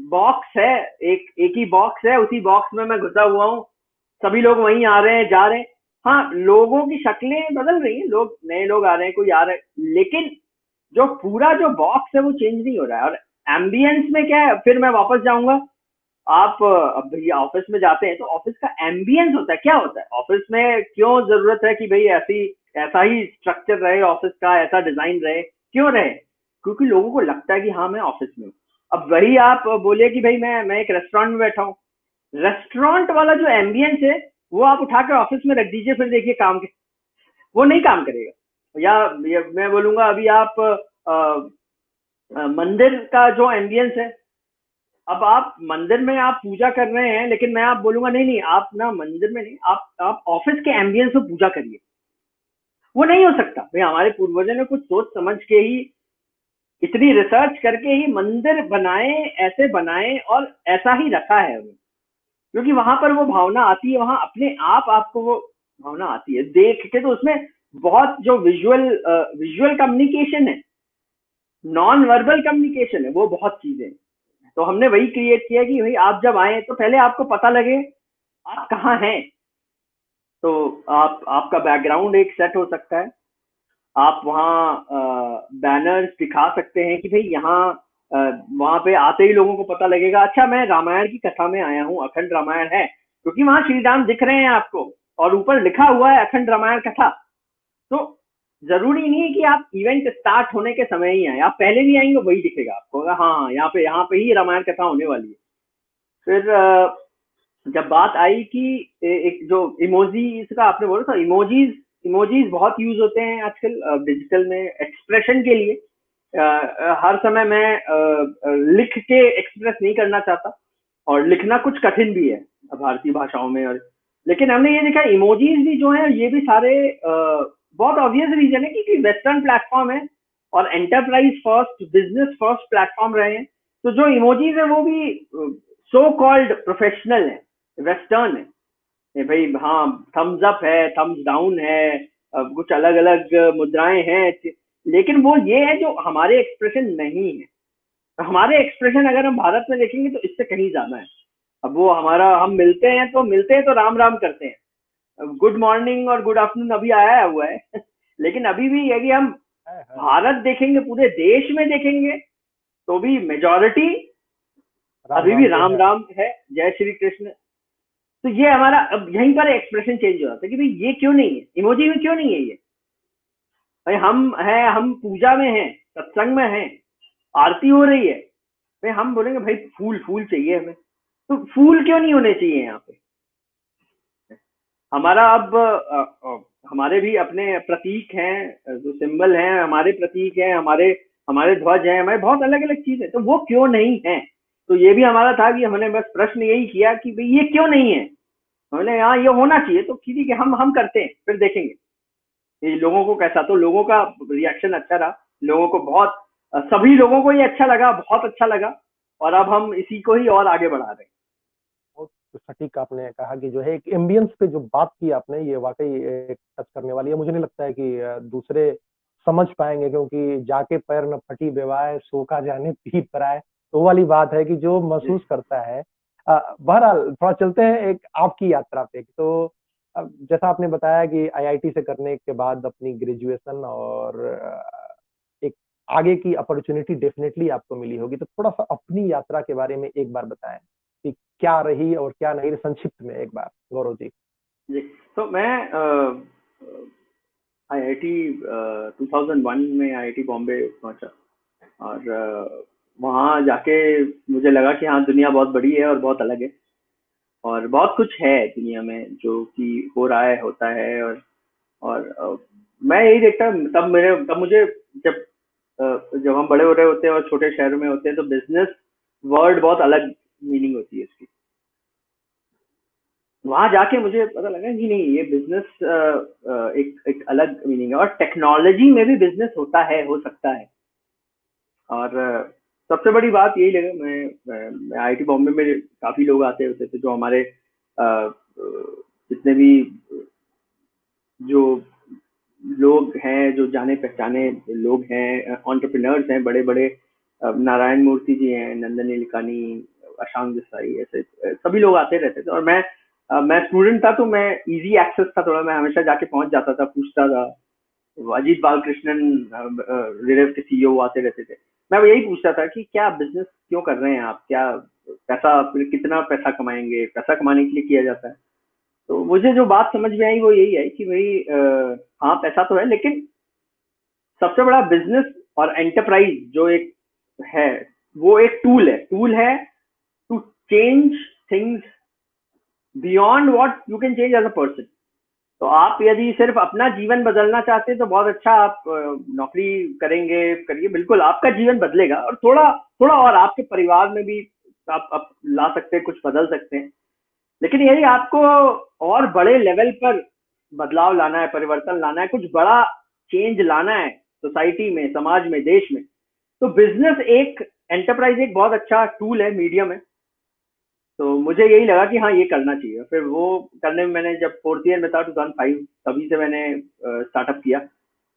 बॉक्स है, एक ही बॉक्स है, उसी बॉक्स में मैं घुसा हुआ हूँ, सभी लोग वहीं आ रहे हैं जा रहे हैं। हाँ लोगों की शक्लें बदल रही हैं, लोग नए लोग आ रहे हैं, कोई आ रहे हैं, लेकिन जो पूरा जो बॉक्स है वो चेंज नहीं हो रहा है। और एम्बियंस में क्या है, फिर मैं वापस जाऊंगा, आप अब भैया ऑफिस में जाते हैं तो ऑफिस का एम्बियंस होता है, क्या होता है ऑफिस में, क्यों जरूरत है कि भाई ऐसा ही स्ट्रक्चर रहे ऑफिस का, ऐसा डिजाइन रहे, क्यों रहे? क्योंकि लोगों को लगता है कि हाँ मैं ऑफिस में हूँ। अब वही आप बोलिए कि भाई मैं एक रेस्टोरेंट में बैठा हूँ, रेस्टोरेंट वाला जो एम्बियंस है वो आप उठा के ऑफिस में रख दीजिए, फिर देखिए काम के, वो नहीं काम करेगा। या मैं बोलूंगा अभी आप मंदिर का जो एम्बियंस है, अब आप मंदिर में आप पूजा कर रहे हैं, लेकिन मैं आप बोलूंगा नहीं नहीं आप ना मंदिर में नहीं, आप ऑफिस के एम्बियंस में पूजा करिए, वो नहीं हो सकता भाई। हमारे पूर्वजों ने कुछ सोच समझ के ही, इतनी रिसर्च करके ही मंदिर बनाए, ऐसे बनाए और ऐसा ही रखा है उन्हें, क्योंकि वहां पर वो भावना आती है, वहां अपने आप आपको वो भावना आती है देख के। तो उसमें बहुत जो विजुअल कम्युनिकेशन है, नॉन वर्बल कम्युनिकेशन है, वो बहुत चीजें हैं। तो हमने वही क्रिएट किया कि भाई आप जब आए तो पहले आपको पता लगे आप कहाँ हैं। तो आपका बैकग्राउंड एक सेट हो सकता है, आप वहाँ बैनर्स दिखा सकते हैं कि भाई यहाँ वहां पे आते ही लोगों को पता लगेगा, अच्छा मैं रामायण की कथा में आया हूँ, अखंड रामायण है, क्योंकि वहां श्री राम दिख रहे हैं आपको और ऊपर लिखा हुआ है अखंड रामायण कथा। तो जरूरी नहीं है कि आप इवेंट स्टार्ट होने के समय ही आए, आप पहले भी आएंगे वही दिखेगा आपको, हाँ यहाँ पे ही रामायण कथा होने वाली है। फिर जब बात आई कि एक जो इमोजीज का आपने बोला था, इमोजीज इमोजीज बहुत यूज होते हैं आजकल डिजिटल में एक्सप्रेशन के लिए। हर समय मैं लिख के एक्सप्रेस नहीं करना चाहता, और लिखना कुछ कठिन भी है भारतीय भाषाओं में। और लेकिन हमने ये देखा इमोजीज भी जो है ये भी सारे बहुत ऑब्वियस रीजन है कि वेस्टर्न प्लेटफॉर्म है और enterprise first business first platform रहे हैं। तो जो इमोजीज है वो भी सो कॉल्ड प्रोफेशनल है, वेस्टर्न है भाई। हाँ थम्स अप है, थम्स डाउन है, कुछ अलग अलग मुद्राएं हैं, लेकिन वो ये है जो हमारे एक्सप्रेशन नहीं है। हमारे एक्सप्रेशन अगर हम भारत में देखेंगे तो इससे कहीं ज्यादा है। अब वो हमारा, हम मिलते हैं तो राम राम करते हैं, गुड मॉर्निंग और गुड आफ्टरनून अभी आया हुआ है लेकिन अभी भी यदि हम भारत देखेंगे, पूरे देश में देखेंगे, तो भी मेजॉरिटी अभी भी राम राम है, जय श्री कृष्ण। तो ये हमारा अब यहीं पर एक्सप्रेशन चेंज हो जाता है कि भाई ये क्यों नहीं है, इमोजी में क्यों नहीं है ये। भाई हम पूजा में हैं, सत्संग में हैं, आरती हो रही है, भाई हम बोलेंगे भाई फूल फूल चाहिए हमें, तो फूल क्यों नहीं होने चाहिए यहाँ पे। हमारा अब हमारे भी अपने प्रतीक हैं, जो सिंबल हैं हमारे प्रतीक हैं, हमारे हमारे ध्वज हैं, हमारे बहुत अलग अलग चीजें, तो वो क्यों नहीं है। तो ये भी हमारा था कि हमने बस प्रश्न यही किया कि भाई ये क्यों नहीं है, हमने यहाँ ये होना चाहिए, तो ठीक है हम करते हैं, फिर देखेंगे ये लोगों को कैसा। तो लोगों का रिएक्शन अच्छा रहा, लोगों को बहुत सभी लोगों को ये अच्छा लगा, बहुत अच्छा लगा, और अब हम इसी को ही और आगे बढ़ा रहे हैं। बहुत सटीक आपने कहा कि जो है एक एम्बियंस पे जो बात की आपने, ये वाकई एक टच करने वाली है। मुझे नहीं लगता है कि दूसरे समझ पाएंगे, क्योंकि जाके पैर न फटी बेवाए सो का जाने पी पर आए, तो वो वाली बात है कि जो जी महसूस करता है। बहरहाल थोड़ा चलते हैं एक आपकी यात्रा पे। तो जैसा आपने बताया कि आईआईटी से करने के बाद अपनी ग्रेजुएशन और एक आगे की अपॉर्चुनिटी डेफिनेटली आपको मिली होगी, तो थोड़ा सा अपनी यात्रा के बारे में एक बार बताएं कि क्या रही और क्या नहीं, संक्षिप्त में एक बार गौरव जी। जी। तो मैं आईआईटी 2001 में आईआईटी बॉम्बे पहुंचा, और वहाँ जाके मुझे लगा कि हाँ दुनिया बहुत बड़ी है और बहुत अलग है, और बहुत कुछ है दुनिया में जो कि हो रहा है, होता है, और मैं यही देखता, तब मुझे जब जब हम बड़े हो रहे होते हैं और छोटे शहरों में होते हैं, तो बिजनेस वर्ड बहुत अलग मीनिंग होती है इसकी। वहां जाके मुझे पता लगा कि नहीं, ये बिजनेस एक एक अलग मीनिंग है, और टेक्नोलॉजी में भी बिजनेस होता है, हो सकता है। और सबसे बड़ी बात यही लगा, मैं आईआईटी बॉम्बे में काफी लोग आते होते थे, जो हमारे जितने भी जो लोग हैं, जो जाने पहचाने लोग हैं, एंटरप्रेन्योर्स हैं बड़े बड़े, नारायण मूर्ति जी हैं, नंदन नीलकानी, अशांक देसाई, ऐसे सभी लोग आते रहते थे। और मैं स्टूडेंट था, तो मैं इजी एक्सेस था थोड़ा, मैं हमेशा जाके पहुंच जाता था, पूछता था। अजीत बालकृष्णन रिलेव के सीईओ आते रहते थे, मैं यही पूछता था कि क्या बिजनेस क्यों कर रहे हैं आप, क्या पैसा, कितना पैसा कमाएंगे, पैसा कमाने के लिए किया जाता है। तो मुझे जो बात समझ में आई वो यही है कि भाई हाँ पैसा तो है, लेकिन सबसे बड़ा बिजनेस और एंटरप्राइज जो एक है, वो एक टूल है to change things beyond what you can change as a person. तो आप यदि सिर्फ अपना जीवन बदलना चाहते हैं तो बहुत अच्छा, आप नौकरी करेंगे, करिए, बिल्कुल आपका जीवन बदलेगा, और थोड़ा थोड़ा और आपके परिवार में भी आप ला सकते हैं, कुछ बदल सकते हैं। लेकिन यही आपको और बड़े लेवल पर बदलाव लाना है, परिवर्तन लाना है, कुछ बड़ा चेंज लाना है सोसाइटी में, समाज में, देश में, तो बिजनेस एक एंटरप्राइज एक बहुत अच्छा टूल है, मीडियम है। तो मुझे यही लगा कि हाँ ये करना चाहिए। फिर वो करने में, मैंने जब फोर्थ ईयर में था 2005, तभी से मैंने स्टार्टअप किया।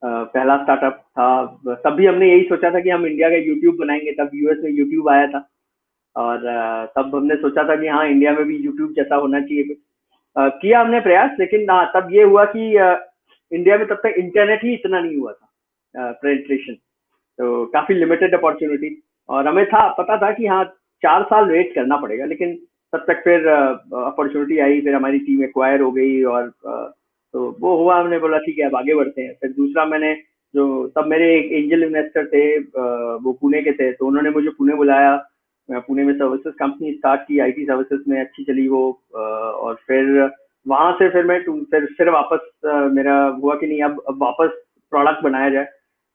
पहला स्टार्टअप था, तब भी हमने यही सोचा था कि हम इंडिया का यूट्यूब बनाएंगे, तब यूएस में यूट्यूब आया था, और तब हमने सोचा था कि हाँ इंडिया में भी यूट्यूब जैसा होना चाहिए कुछ। किया हमने प्रयास, लेकिन हाँ तब ये हुआ कि इंडिया में तब तक इंटरनेट ही इतना नहीं हुआ था, पेनिट्रेशन, तो काफी लिमिटेड अपॉर्चुनिटी। और हमें था, पता था कि हाँ 4 साल वेट करना पड़ेगा, लेकिन तब तक फिर अपॉर्चुनिटी आई, फिर हमारी टीम एक्वायर हो गई, और तो वो हुआ, हमने बोला ठीक है अब आगे बढ़ते हैं। फिर दूसरा, मैंने जो तब मेरे एक एंजल इन्वेस्टर थे, वो पुणे के थे, तो उन्होंने मुझे पुणे बुलाया। पुणे में सर्विसेज कंपनी स्टार्ट की, आईटी सर्विसेज में अच्छी चली वो, और फिर वहां से फिर मैं फिर वापस मेरा हुआ कि नहीं, अब वापस प्रोडक्ट बनाया जाए।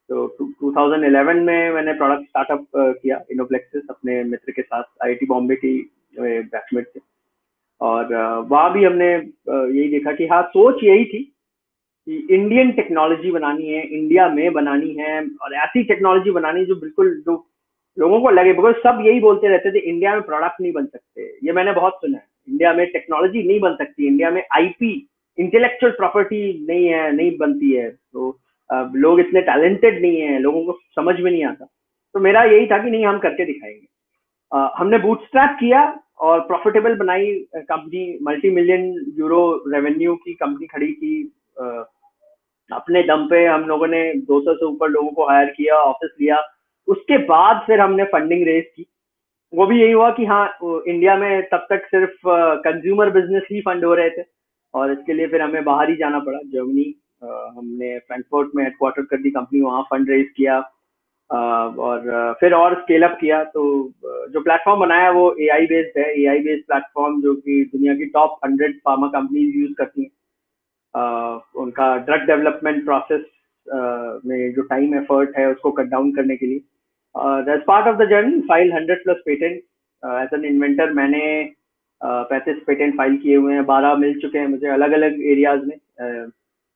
तो 2011 में मैंने प्रोडक्ट स्टार्टअप किया, इनोफ्लेक्सिस, अपने मित्र के साथ, आईआईटी बॉम्बे की बैचमेट थे। और वहाँ भी हमने यही देखा कि हाँ सोच यही थी कि इंडियन टेक्नोलॉजी बनानी है, इंडिया में बनानी है, और ऐसी टेक्नोलॉजी बनानी है जो बिल्कुल, जो लोगों को लगे, बिकॉज सब यही बोलते रहते थे इंडिया में प्रोडक्ट नहीं बन सकते, ये मैंने बहुत सुना है, इंडिया में टेक्नोलॉजी नहीं बन सकती, इंडिया में आईपी, इंटेलेक्चुअल प्रॉपर्टी नहीं है, नहीं बनती है, तो लोग इतने टैलेंटेड नहीं है, लोगों को समझ में नहीं आता। तो मेरा यही था कि नहीं हम करके दिखाएंगे। हमने बूटस्ट्रैप किया और प्रॉफिटेबल बनाई company, multi million euro revenue की कंपनी खड़ी की। अपने दम पे हम लोगों ने 200 से ऊपर लोगों को हायर किया, ऑफिस लिया। उसके बाद फिर हमने फंडिंग रेज की, वो भी यही हुआ कि हाँ, इंडिया में तब तक सिर्फ कंज्यूमर बिजनेस ही फंड हो रहे थे, और इसके लिए फिर हमें बाहर ही जाना पड़ा, जर्मनी। हमने फ्रैंकफर्ट में हेडक्वार्टर कर दी कंपनी, वहाँ फंड रेज किया, और फिर और स्केल अप किया। तो जो प्लेटफॉर्म बनाया वो एआई बेस्ड है, एआई बेस्ड प्लेटफॉर्म जो कि दुनिया की टॉप 100 फार्मा कंपनीज यूज करती हैं। उनका ड्रग डेवलपमेंट प्रोसेस में जो टाइम एफर्ट है उसको कट डाउन करने के लिए। As part of the journey file 100+ patent. As an inventor मैंने 35 पेटेंट फाइल किए हुए हैं, 12 मिल चुके हैं मुझे अलग अलग एरियाज में,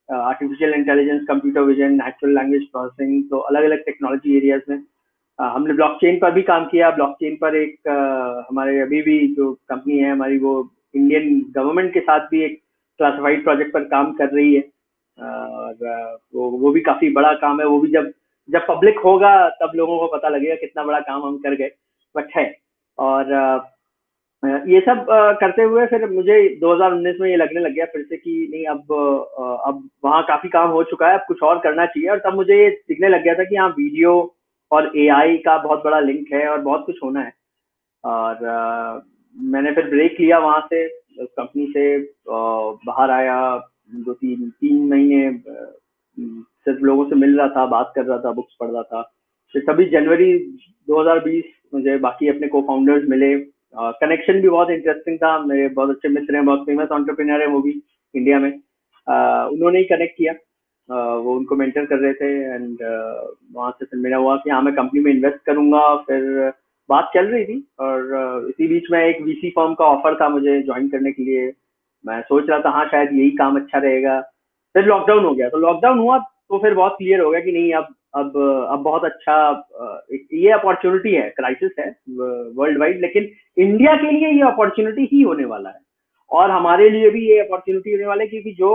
artificial intelligence, computer vision, natural language processing, तो अलग अलग टेक्नोलॉजी एरियाज में। हमने ब्लॉकचेन पर भी काम किया। ब्लॉकचेन पर एक हमारे अभी भी जो कंपनी है हमारी, वो इंडियन गवर्नमेंट के साथ भी एक क्लासिफाइड प्रोजेक्ट पर काम कर रही है, और वो भी काफी बड़ा काम है। वो भी जब जब पब्लिक होगा तब लोगों को पता लगेगा कितना बड़ा काम हम कर गए, बट है। और ये सब करते हुए फिर मुझे 2019 में ये लगने लग गया फिर से कि नहीं, अब वहाँ काफी काम हो चुका है, अब कुछ और करना चाहिए। और तब मुझे ये दिखने लग गया था कि हाँ, वीडियो और एआई का बहुत बड़ा लिंक है और बहुत कुछ होना है। और मैंने फिर ब्रेक लिया वहाँ से, उस कंपनी से बाहर आया। 2-3 महीने सिर्फ लोगों से मिल रहा था, बात कर रहा था, बुक्स पढ़ रहा था। फिर तभी जनवरी 2020 मुझे बाकी अपने को फाउंडर्स मिले। कनेक्शन भी बहुत इंटरेस्टिंग था, मेरे बहुत अच्छे मित्र हैं, बहुत फेमस एंटरप्रेन्योर है वो भी इंडिया में। उन्होंने ही कनेक्ट किया, वो उनको मेंटर कर रहे थे। एंड वहाँ से फिर मेरा हुआ कि हाँ, मैं कंपनी में इन्वेस्ट करूंगा। फिर बात चल रही थी, और इसी बीच में एक वीसी फर्म का ऑफर था मुझे ज्वाइन करने के लिए। मैं सोच रहा था हाँ, शायद यही काम अच्छा रहेगा। फिर लॉकडाउन हो गया, तो लॉकडाउन हुआ तो फिर बहुत क्लियर हो गया कि नहीं, अब बहुत अच्छा ये अपॉर्चुनिटी है, क्राइसिस है वर्ल्ड वाइड, लेकिन इंडिया के लिए ये अपॉर्चुनिटी ही होने वाला है। और हमारे लिए भी ये अपॉर्चुनिटी होने वाला है, क्योंकि जो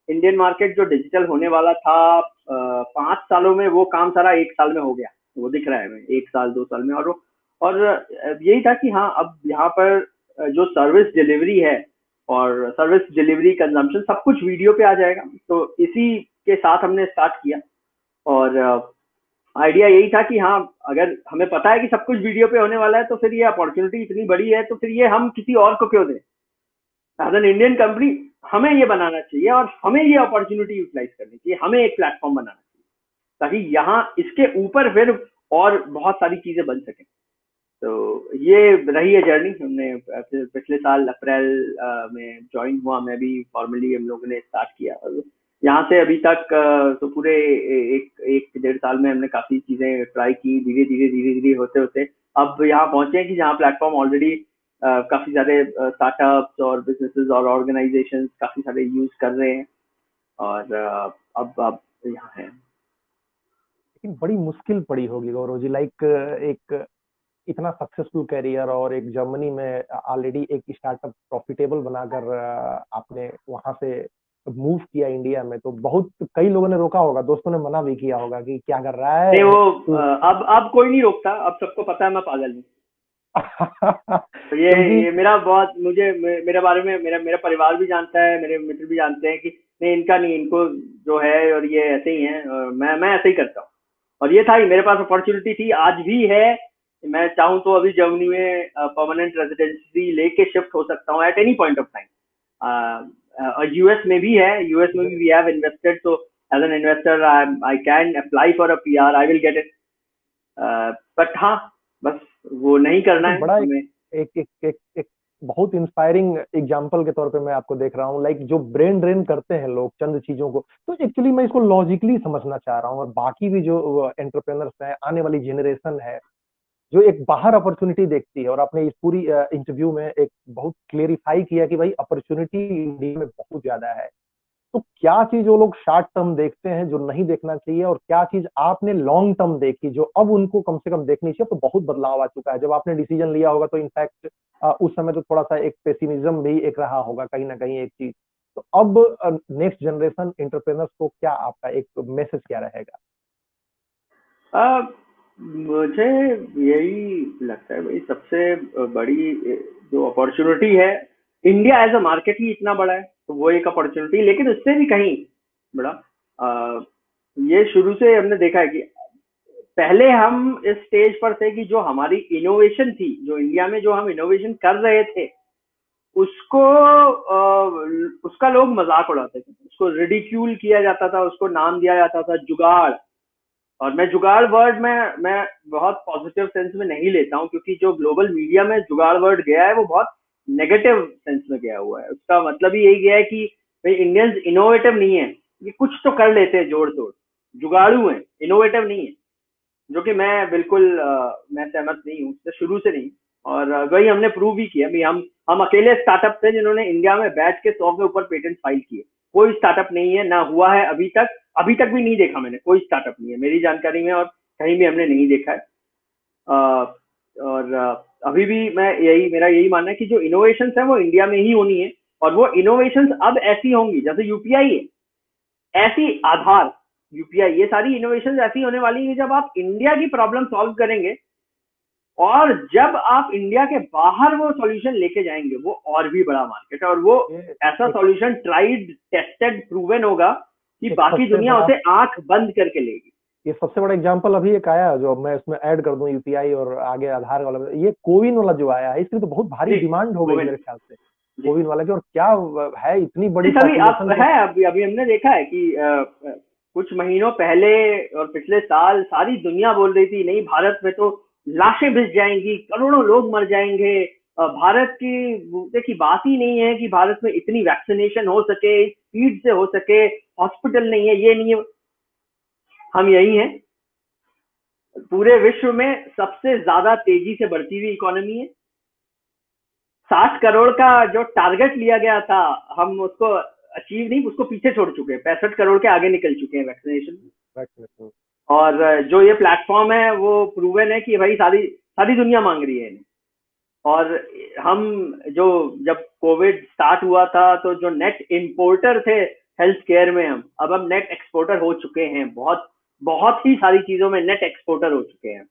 इंडियन मार्केट जो डिजिटल होने वाला था 5 सालों में, वो काम सारा 1 साल में हो गया। वो दिख रहा है हमें 1 साल 2 साल में। और यही था कि हाँ, अब यहाँ पर जो सर्विस डिलीवरी है और सर्विस डिलीवरी कंजम्पशन सब कुछ वीडियो पे आ जाएगा। तो इसी के साथ हमने स्टार्ट किया। और आइडिया यही था कि हाँ, अगर हमें पता है कि सब कुछ वीडियो पे होने वाला है, तो फिर ये अपॉर्चुनिटी इतनी बड़ी है, तो फिर ये हम किसी और को क्यों दें। एज एन इंडियन कंपनी हमें ये बनाना चाहिए, और हमें ये अपॉर्चुनिटी यूटिलाइज करनी चाहिए, हमें एक प्लेटफॉर्म बनाना चाहिए ताकि यहाँ इसके ऊपर फिर और बहुत सारी चीजें बन सकें। तो ये रही है जर्नी। हमने पिछले साल अप्रैल में ज्वाइन हुआ, मैं भी फॉर्मली, हम लोगों ने स्टार्ट किया। और यहाँ से अभी तक तो पूरे एक एक 1.5 साल में हमने काफी चीजें ट्राई की। धीरे धीरे होते होते अब यहाँ पहुंचे हैं कि जहाँ प्लेटफॉर्म ऑलरेडी काफी सारे स्टार्टअप्स और बिजनेसेस और ऑर्गेनाइजेशंस काफी सारे यूज कर रहे हैं, और अब यहाँ है। लेकिन बड़ी मुश्किल पड़ी होगी गौरव जी, लाइक एक इतना सक्सेसफुल करियर और एक जर्मनी में ऑलरेडी एक स्टार्टअप प्रॉफिटेबल बनाकर आपने वहां से मूव किया इंडिया में, तो बहुत कई लोगों ने रोका होगा, दोस्तों ने मना भी किया होगा कि क्या कर रहा नहीं, है वो तू। अब कोई नहीं रोकता, अब सबको पता है मैं पागल हूँ। तो क्योंकि ये मेरा बहुत, मुझे मेरे बारे में मेरा मेरा परिवार भी जानता है, मेरे मित्र भी जानते हैं कि नहीं, इनका नहीं, इनको जो है, और ये ऐसे ही है, और मैं ऐसे ही करता हूँ। और ये था ही, मेरे पास अपॉर्चुनिटी थी, आज भी है। मैं चाहूँ तो अभी जर्मनी में परमानेंट रेजिडेंसी लेके शिफ्ट हो सकता हूँ at any point of time. US में भी है, यूएस में भी वी हैव इन्वेस्टेड, तो as an investor I can apply for a PR, I will get it. But हाँ, बस वो नहीं करना लेकिन है बड़ा हमें। एक एक एक एक बहुत इंस्पायरिंग एग्जाम्पल के तौर पे मैं आपको देख रहा हूँ, लाइक जो ब्रेन ड्रेन करते हैं लोग चंद चीजों को, तो एक्चुअली मैं इसको लॉजिकली समझना चाह रहा हूँ। और बाकी भी जो एंटरप्रेनर्स हैं, आने वाली जनरेशन है, जो एक बाहर अपॉर्चुनिटी देखती है, और आपने इस पूरी इंटरव्यू में एक बहुत क्लेरिफाई किया कि भाई अपॉर्चुनिटी इंडिया में बहुत ज्यादा है। तो क्या चीज वो लोग शॉर्ट टर्म देखते हैं जो नहीं देखना चाहिए, और क्या चीज आपने लॉन्ग टर्म देखी जो अब उनको कम से कम देखनी चाहिए? तो बहुत बदलाव आ चुका है। जब आपने डिसीजन लिया होगा तो इनफैक्ट उस समय तो थोड़ा सा एक पेसिमिज्म भी एक रहा होगा कहीं ना कहीं एक चीज। तो अब नेक्स्ट जनरेशन एंटरप्रेनर्स को क्या आपका एक मैसेज क्या रहेगा? मुझे यही लगता है भाई, सबसे बड़ी जो अपॉर्चुनिटी है, इंडिया एज अ मार्केट ही इतना बड़ा है, तो वो एक अपॉर्चुनिटी। लेकिन उससे भी कहीं बड़ा, ये शुरू से हमने देखा है कि पहले हम इस स्टेज पर थे कि जो हमारी इनोवेशन थी, जो इंडिया में जो हम इनोवेशन कर रहे थे, उसको उसका लोग मजाक उड़ाते थे, उसको रिडिक्यूल किया जाता था, उसको नाम दिया जाता था जुगाड़। और मैं जुगाड़ वर्ड में मैं बहुत पॉजिटिव सेंस में नहीं लेता हूँ, क्योंकि जो ग्लोबल मीडिया में जुगाड़ वर्ड गया है वो बहुत नेगेटिव सेंस में गया हुआ है। उसका मतलब ही यही गया है कि भाई इंडियंस इनोवेटिव नहीं है, ये कुछ तो कर लेते हैं जोड़ तोड़, जुगाड़ू है, इनोवेटिव नहीं है। जो कि मैं बिल्कुल मैं सहमत नहीं हूँ उससे, शुरू से नहीं। और वही हमने प्रूव भी किया भी। हम अकेले स्टार्टअप थे जिन्होंने इंडिया में बैठ के 100 के ऊपर पेटेंट फाइल किए। कोई स्टार्टअप नहीं है, ना हुआ है अभी तक, अभी तक भी नहीं देखा मैंने, कोई स्टार्टअप नहीं है मेरी जानकारी में, और कहीं भी हमने नहीं देखा है। और अभी भी मैं मेरा यही मानना है कि जो इनोवेशन है वो इंडिया में ही होनी है। और वो इनोवेशन अब ऐसी होंगी जैसे यूपीआई है, ऐसी आधार, यूपीआई, ये सारी इनोवेशन ऐसी होने वाली है जब आप इंडिया की प्रॉब्लम सॉल्व करेंगे, और जब आप इंडिया के बाहर वो सॉल्यूशन लेके जाएंगे, वो और भी बड़ा मार्केट है। और वो ये ऐसा एक, सॉल्यूशन ट्राइड टेस्टेड प्रूवन होगा कि एक बाकी सबसे दुनिया बड़ा उसे आंख बंद करके लेगी। ये सबसे बड़ा एग्जांपल अभी एक आया जो मैं इसमें ऐड कर दूं, यूपीआई और आगे आधार वाला, ये कोविन वाला जो आया है, इसकी तो बहुत भारी जी, डिमांड हो गई कोविन, मेरे ख्याल से, जी। कोविन वाला की। और क्या है, इतनी बड़ी सभी आप पॉपुलेशन को। है, अभी अभी हमने देखा है कि कुछ महीनों पहले और पिछले साल सारी दुनिया बोल रही थी नहीं भारत में तो लाशें भिज जाएंगी, करोड़ों लोग मर जाएंगे, भारत की बात ही नहीं है कि भारत में इतनी वैक्सीनेशन हो सके, स्पीड से हो सके, हॉस्पिटल नहीं है, ये नहीं है। हम यही हैं, पूरे विश्व में सबसे ज्यादा तेजी से बढ़ती हुई इकोनॉमी है। 60 करोड़ का जो टारगेट लिया गया था, हम उसको अचीव नहीं, उसको पीछे छोड़ चुके हैं, 65 करोड़ के आगे निकल चुके हैं वैक्सीनेशन। वैक्सीनेशन। और जो ये प्लेटफॉर्म है वो प्रूवन है कि भाई सारी सारी दुनिया मांग रही है इन्हें। और हम जो जब कोविड स्टार्ट हुआ था तो जो नेट इंपोर्टर थे हेल्थ केयर में, अब हम नेट एक्सपोर्टर हो चुके हैं, बहुत बहुत ही सारी चीजों में नेट एक्सपोर्टर हो चुके हैं।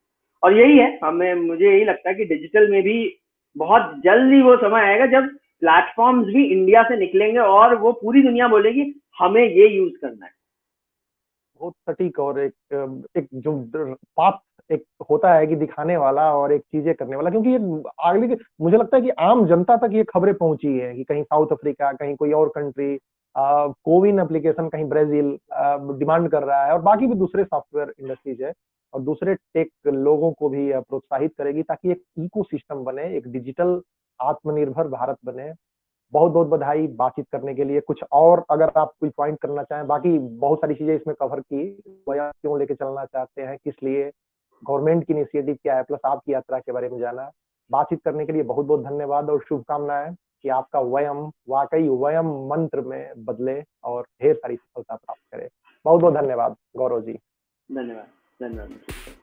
और यही है, हमें मुझे यही लगता है कि डिजिटल में भी बहुत जल्दी वो समय आएगा जब प्लेटफॉर्म्स भी इंडिया से निकलेंगे और वो पूरी दुनिया बोलेगी हमें ये यूज करना है। बहुत सटीक, और एक जो पाथ एक होता है कि दिखाने वाला और एक चीजें करने वाला, क्योंकि ये आगे मुझे लगता है कि आम जनता तक ये खबरें पहुंची है कि कहीं साउथ अफ्रीका, कहीं कोई और कंट्री कोविन एप्लीकेशन, कहीं ब्राजील डिमांड कर रहा है, और बाकी भी दूसरे सॉफ्टवेयर इंडस्ट्रीज है और दूसरे टेक लोगों को भी प्रोत्साहित करेगी, ताकि एक इकोसिस्टम बने, एक डिजिटल आत्मनिर्भर भारत बने। बहुत बहुत बधाई बातचीत करने के लिए। कुछ और अगर आप कोई पॉइंट करना चाहें, बाकी बहुत सारी चीजें इसमें कवर की, वह क्यों लेके चलना चाहते हैं, किस लिए, गवर्नमेंट की इनिशिएटिव क्या है, प्लस आपकी यात्रा के बारे में जाना। बातचीत करने के लिए बहुत बहुत धन्यवाद और शुभकामनाएं कि आपका वयम वाकई वयम मंत्र में बदले और ढेर सारी सफलता प्राप्त करे। बहुत बहुत धन्यवाद गौरव जी। धन्यवाद, धन्यवाद।